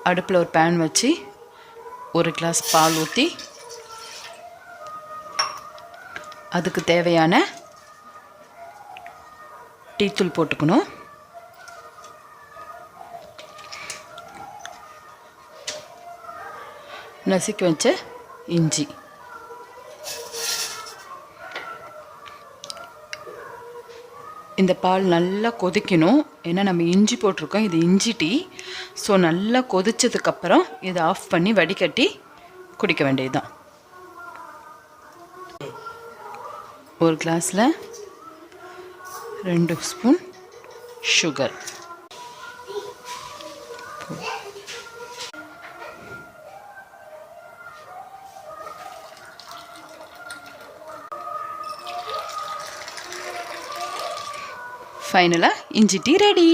அடுப்பில் ஒரு பேன் வச்சு 1 கிளாஸ் பால் ஊற்றி அதுக்கு தேவையான டீத்தூள் போட்டுக்கணும். நசுக்கி வச்ச இஞ்சி, இந்த பால் நல்லா கொதிக்கணும். ஏன்னா நம்ம இஞ்சி போட்டிருக்கோம், இது இஞ்சி டீ. ஸோ நல்லா கொதிச்சதுக்கப்புறம் இதை ஆஃப் பண்ணி வடிகட்டி குடிக்க வேண்டியதுதான். ஒரு கிளாஸில் 2 ஸ்பூன் சுகர், ஃபைனலாக இஞ்சி டீ ரெடி.